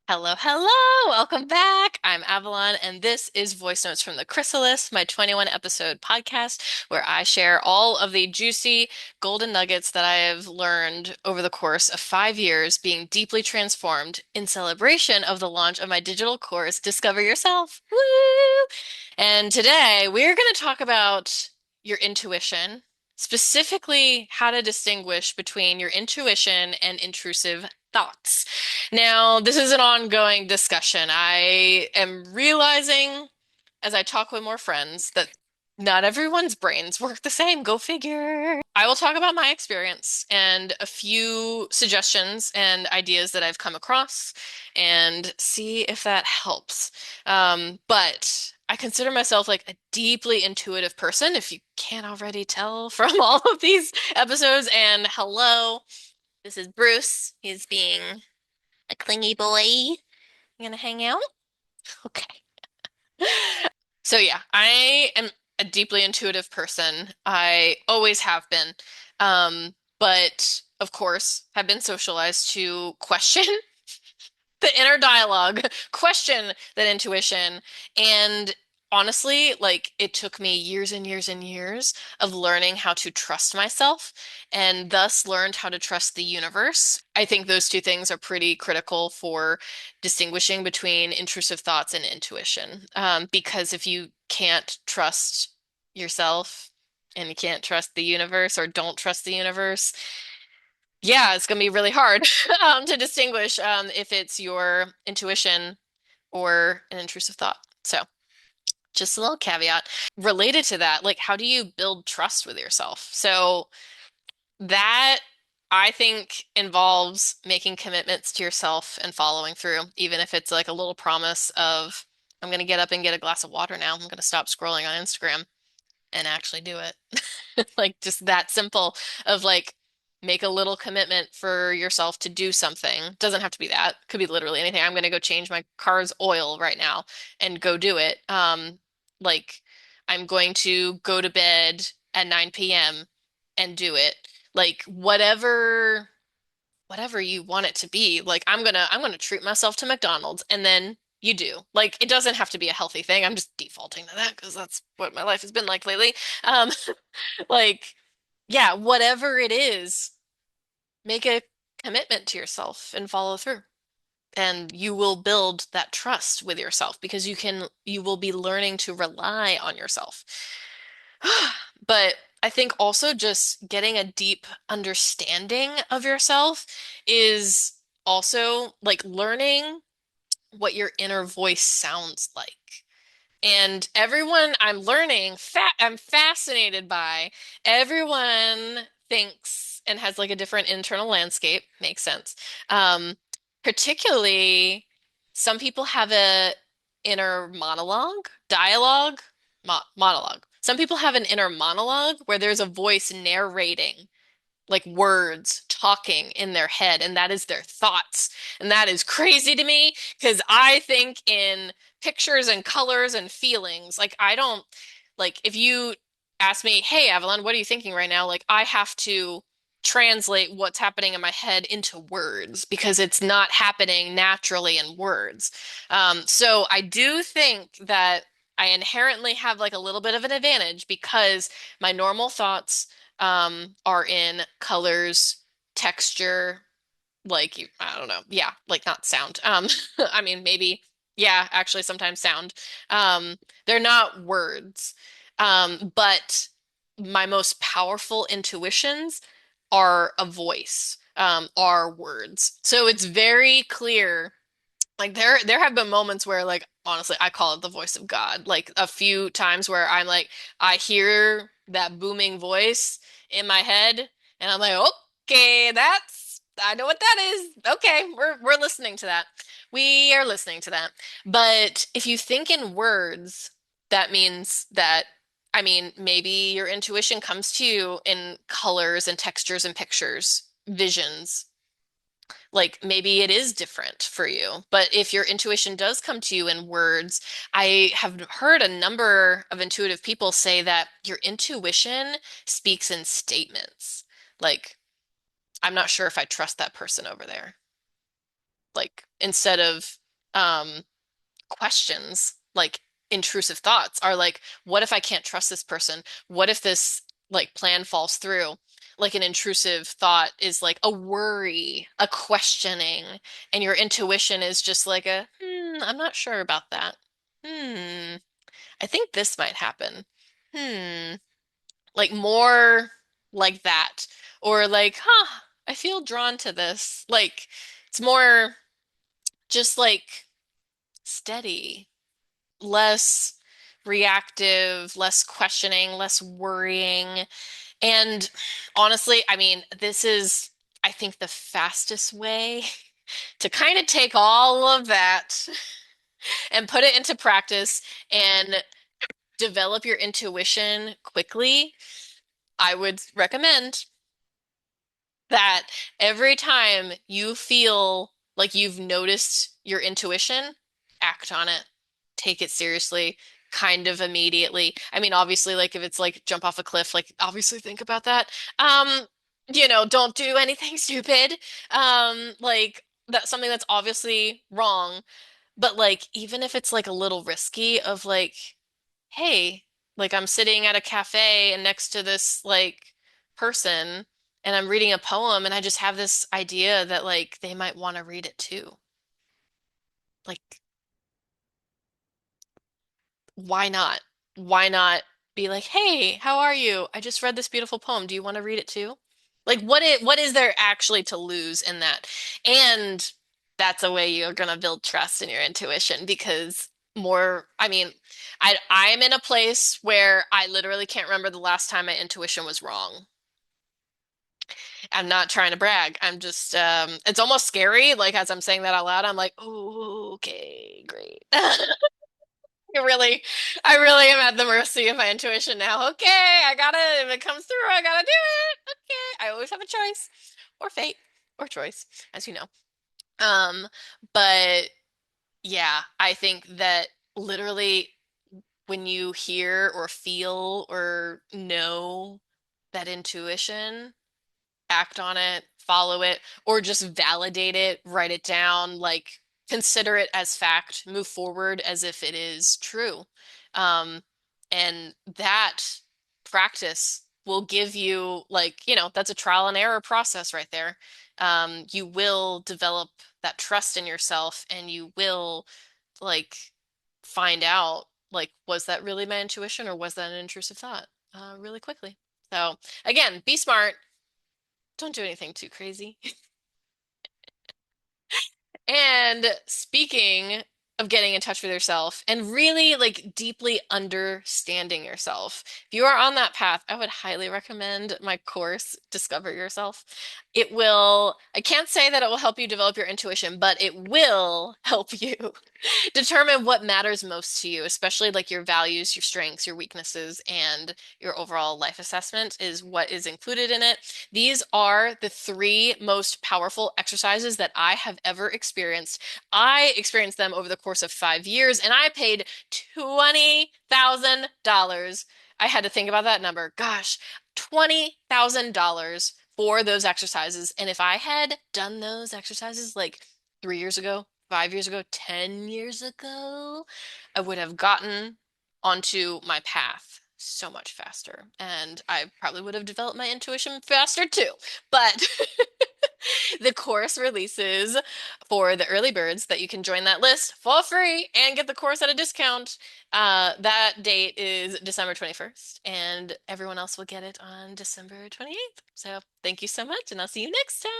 Hello, hello! Welcome back. I'm Avalon, and this is Voice Notes from the Chrysalis, my 21 episode podcast where I share all of the juicy golden nuggets that I have learned over the course of 5 years being deeply transformed in celebration of the launch of my digital course, Discover Yourself. Woo! And today we're going to talk about your intuition, specifically how to distinguish between your intuition and intrusive thoughts. Now, this is an ongoing discussion. I am realizing as I talk with more friends that not everyone's brains work the same. Go figure. I will talk about my experience and a few suggestions and ideas that I've come across and see if that helps. But I consider myself like a deeply intuitive person, if you can't already tell from all of these episodes. And hello, this is Bruce. He's being a clingy boy. You gonna hang out? Okay. So yeah, I am a deeply intuitive person. I always have been. But of course, have been socialized to question the inner dialogue, question that intuition. And honestly, like it took me years and years and years of learning how to trust myself and thus learned how to trust the universe. I think those two things are pretty critical for distinguishing between intrusive thoughts and intuition. Because if you can't trust yourself and you can't trust the universe or don't trust the universe, yeah, it's going to be really hard to distinguish if it's your intuition or an intrusive thought. So, just a little caveat. Related to that, like, how do you build trust with yourself? So, that I think involves making commitments to yourself and following through, even if it's like a little promise of, I'm going to get up and get a glass of water now. I'm going to stop scrolling on Instagram and actually do it. Like just that simple of like make a little commitment for yourself to do something. Doesn't have to be that. Could be literally anything. I'm going to go change my car's oil right now and go do it. Like I'm going to go to bed at 9 p.m. and do it. Like whatever you want it to be. Like I'm gonna treat myself to McDonald's and then you do. Like it doesn't have to be a healthy thing. I'm just defaulting to that because that's what my life has been like lately. Um like yeah, whatever it is, make a commitment to yourself and follow through. And you will build that trust with yourself because you will be learning to rely on yourself. But I think also just getting a deep understanding of yourself is also like learning what your inner voice sounds like. And everyone I'm learning, I'm fascinated by, everyone thinks and has like a different internal landscape, makes sense. Um, Particularly, some people have a inner monologue, dialogue, monologue. Some people have an inner monologue where there's a voice narrating like words talking in their head, and that is their thoughts. And that is crazy to me because I think in pictures and colors and feelings. Like, I don't, like, if you ask me, hey, Avalon, what are you thinking right now? Like, I have to translate what's happening in my head into words because it's not happening naturally in words. So I do think that I inherently have like a little bit of an advantage because my normal thoughts are in colors, texture, like I don't know, yeah, like not sound. I mean maybe, yeah, actually sometimes sound. They're not words. But my most powerful intuitions are a voice, are words. So it's very clear like there have been moments where like honestly I call it the voice of God. Like a few times where I'm like I hear that booming voice in my head and I'm like, "Okay, that's I know what that is. Okay, we're listening to that. We are listening to that." But if you think in words, that means that I mean, maybe your intuition comes to you in colors and textures and pictures, visions, like maybe it is different for you. But if your intuition does come to you in words, I have heard a number of intuitive people say that your intuition speaks in statements. Like, I'm not sure if I trust that person over there. Like, instead of um questions, like intrusive thoughts are like, what if I can't trust this person? What if this like plan falls through? Like an intrusive thought is like a worry, a questioning, and your intuition is just like a, I'm not sure about that. Hmm, I think this might happen. Hmm, like more like that. Or like, I feel drawn to this. Like it's more just like steady, less reactive, less questioning, less worrying. And honestly, I mean, this is, I think, the fastest way to kind of take all of that and put it into practice and develop your intuition quickly. I would recommend that every time you feel like you've noticed your intuition, act on it. Take it seriously, kind of immediately. I mean, obviously, like if it's like jump off a cliff, like obviously think about that. Don't do anything stupid. Like that's something that's obviously wrong. But like even if it's like a little risky of like, hey, like I'm sitting at a cafe and next to this like person and I'm reading a poem and I just have this idea that like they might want to read it too. Like, why not? Why not be like, hey, how are you? I just read this beautiful poem. Do you want to read it too? Like, what is there actually to lose in that? And that's a way you're gonna build trust in your intuition because I mean, I'm in a place where I literally can't remember the last time my intuition was wrong. I'm not trying to brag. I'm just it's almost scary. Like as I'm saying that out loud, I'm like, oh, okay, great. I really am at the mercy of my intuition now. Okay, I gotta, if it comes through, I gotta do it. Okay. I always have a choice or fate or choice, as you know. Um, but yeah, I think that literally when you hear or feel or know that intuition, act on it, follow it, or just validate it, write it down, like consider it as fact, move forward as if it is true. Um, and that practice will give you like, that's a trial and error process right there. You will develop that trust in yourself and you will like find out like, was that really my intuition or was that an intrusive thought? Really quickly. So again, be smart, don't do anything too crazy. And speaking of getting in touch with yourself and really like deeply understanding yourself, if you are on that path, I would highly recommend my course, Discover Yourself. I can't say that it will help you develop your intuition, but it will help you determine what matters most to you, especially like your values, your strengths, your weaknesses, and your overall life assessment is what is included in it. These are the three most powerful exercises that I have ever experienced. I experienced them over the course of 5 years, and I paid $20,000. I had to think about that number. Gosh, $20,000 for those exercises. And if I had done those exercises like 3 years ago, 5 years ago, 10 years ago, I would have gotten onto my path so much faster. And I probably would have developed my intuition faster too. But the course releases for the early birds that you can join that list for free and get the course at a discount. That date is December 21st, and everyone else will get it on December 28th. So thank you so much, and I'll see you next time.